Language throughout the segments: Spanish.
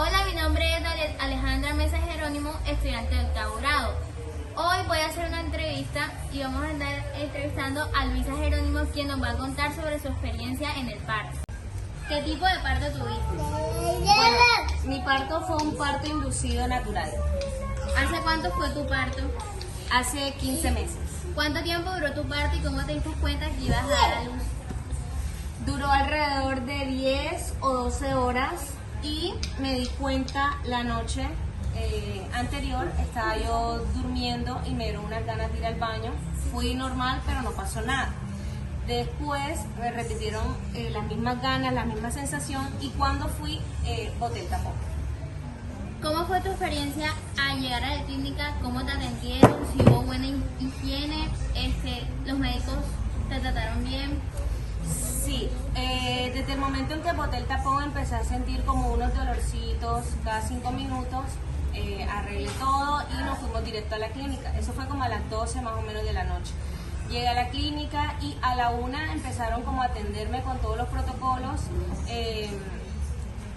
Hola, mi nombre es Alejandra Mesa Jerónimo, estudiante de octavo grado. Hoy voy a hacer una entrevista y vamos a andar entrevistando a Luisa Jerónimo, quien nos va a contar sobre su experiencia en el parto. ¿Qué tipo de parto tuviste? Bueno, mi parto fue un parto inducido natural. ¿Hace cuánto fue tu parto? Hace 15 meses. ¿Cuánto tiempo duró tu parto y cómo te diste cuenta que ibas a dar a luz? Duró alrededor de 10 o 12 horas y me di cuenta la noche anterior. Estaba yo durmiendo y me dieron unas ganas de ir al baño. Fui normal, pero no pasó nada. Después me repitieron las mismas ganas, la misma sensación, y cuando fui boté el tapón. ¿Cómo fue tu experiencia al llegar a la clínica? ¿Cómo te atendieron? ¿Si hubo buena higiene? ¿Los médicos te trataron bien? Sí, desde el momento en que boté el tapón empecé a sentir como unos dolorcitos cada 5 minutos. Arreglé todo y nos fuimos directo a la clínica. Eso fue como a las 12 más o menos de la noche. Llegué a la clínica y a la 1 empezaron como a atenderme con todos los protocolos.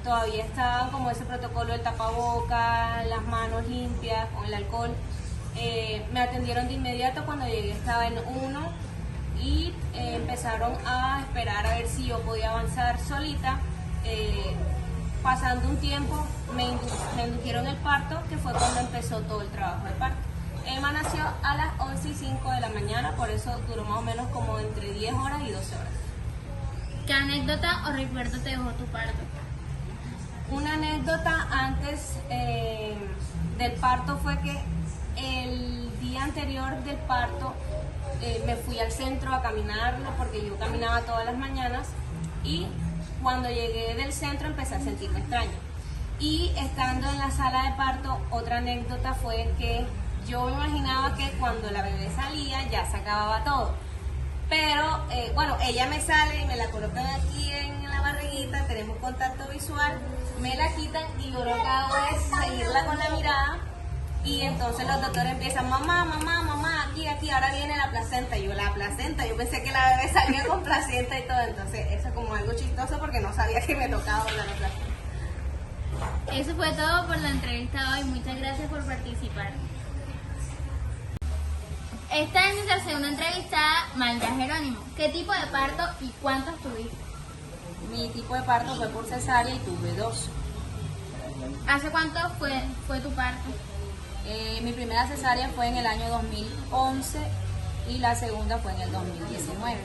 Todavía estaba como ese protocolo del tapaboca, las manos limpias con el alcohol. Me atendieron de inmediato. Cuando llegué estaba en 1 y empezaron a esperar a ver si yo podía avanzar solita. Pasando un tiempo me indujeron el parto, que fue cuando empezó todo el trabajo de parto. Emma nació a las 11:05 de la mañana, por eso duró más o menos como entre 10 horas y 12 horas. ¿Qué anécdota o recuerdo te dejó tu parto? Una anécdota antes del parto fue que el día anterior del parto me fui al centro a caminarlo, porque yo caminaba todas las mañanas, y cuando llegué del centro empecé a sentirme extraño. Y estando en la sala de parto, otra anécdota fue que yo me imaginaba que cuando la bebé salía ya se acababa todo. Pero bueno, ella me sale y me la colocan aquí en la barriguita, tenemos contacto visual, me la quitan y yo lo que hago es seguirla con la mirada. Y entonces los doctores empiezan, mamá, aquí, ahora viene la placenta. Y yo, la placenta, yo pensé que la bebé salía con placenta y todo. Entonces eso es como algo chistoso porque no sabía que me tocaba hablar la placenta. Eso fue todo por la entrevista de hoy. Muchas gracias por participar. Esta es nuestra segunda entrevistada, Maya Jerónimo. ¿Qué tipo de parto y cuántos tuviste? Mi tipo de parto fue por cesárea y tuve 2. ¿Hace cuánto fue tu parto? Mi primera cesárea fue en el año 2011 y la segunda fue en el 2019.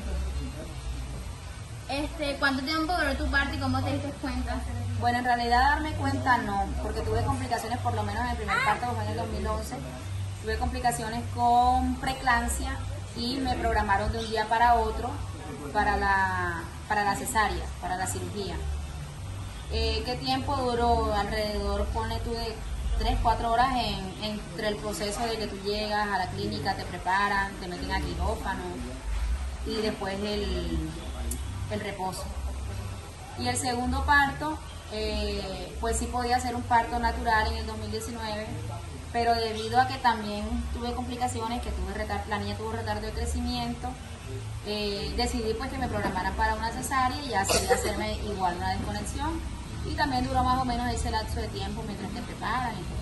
¿Cuánto tiempo duró tu parto y cómo te diste cuenta? Bueno, en realidad darme cuenta no, porque tuve complicaciones, por lo menos en el primer parto, que fue en el 2011. Tuve complicaciones con preeclampsia y me programaron de un día para otro para la cesárea, para la cirugía. ¿Qué tiempo duró? Alrededor, ponle tú, de 3-4 horas entre el proceso de que tú llegas a la clínica, te preparan, te meten a quirófano y después el reposo. Y el segundo parto, pues sí podía ser un parto natural en el 2019, pero debido a que también tuve complicaciones, que la niña tuvo retardo de crecimiento, decidí pues que me programaran para una cesárea y así hacerme igual una desconexión. Y también duró más o menos ese lapso de tiempo mientras te preparan y todo.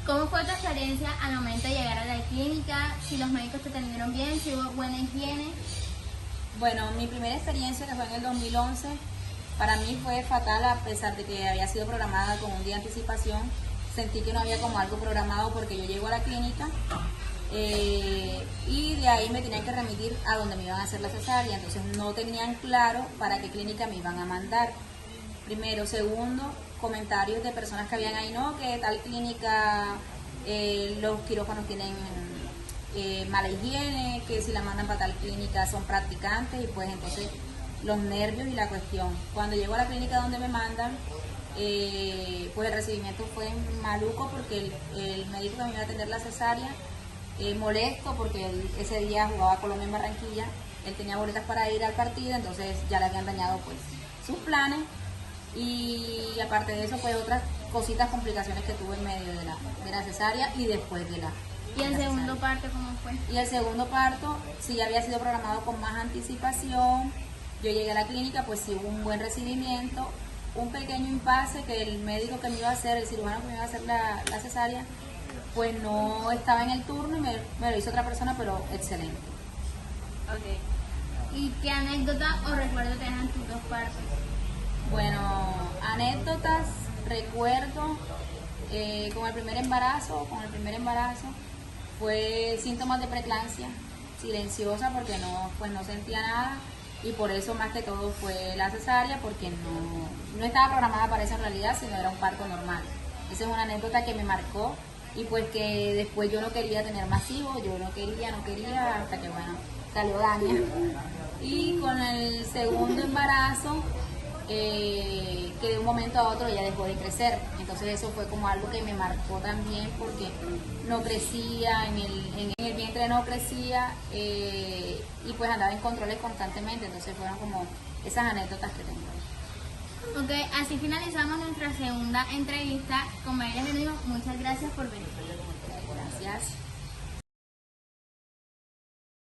¿Cómo fue tu experiencia al momento de llegar a la clínica? ¿Si los médicos te atendieron bien? ¿Si hubo buena higiene? Bueno, mi primera experiencia, que fue en el 2011, para mí fue fatal, a pesar de que había sido programada con un día de anticipación. Sentí que no había como algo programado porque yo llego a la clínica y de ahí me tenían que remitir a donde me iban a hacer la cesárea. Entonces no tenían claro para qué clínica me iban a mandar. Primero. Segundo, comentarios de personas que habían ahí, no, que tal clínica, los quirófanos tienen mala higiene, que si la mandan para tal clínica son practicantes, y pues entonces los nervios y la cuestión. Cuando llego a la clínica donde me mandan, pues el recibimiento fue maluco, porque el médico que me iba a atender la cesárea, molesto porque ese día jugaba Colombia en Barranquilla, él tenía boletas para ir al partido, entonces ya le habían dañado pues sus planes. Y aparte de eso, pues otras cositas, complicaciones que tuve en medio de la cesárea y después de la ¿Y el segundo parto cómo fue? Y el segundo parto sí había sido programado con más anticipación. Yo llegué a la clínica, pues sí hubo un buen recibimiento, un pequeño impasse que el médico que me iba a hacer, el cirujano que me iba a hacer la cesárea, pues no estaba en el turno y me lo hizo otra persona, pero excelente. Ok. ¿Y qué anécdota o recuerdo te dejan tus dos partos? Bueno, anécdotas, recuerdo con el primer embarazo, fue síntomas de preeclampsia, silenciosa porque no sentía nada y por eso más que todo fue la cesárea porque no estaba programada para esa realidad, sino era un parto normal. Esa es una anécdota que me marcó y pues que después yo no quería tener más hijos, yo no quería, hasta que bueno, salió Dania. Y con el segundo embarazo, que de un momento a otro ella dejó de crecer, entonces eso fue como algo que me marcó también porque no crecía, en el vientre no crecía y pues andaba en controles constantemente, entonces fueron como esas anécdotas que tengo. Ok, así finalizamos nuestra segunda entrevista con Mayra Jerónimo. Muchas gracias por venir. Gracias.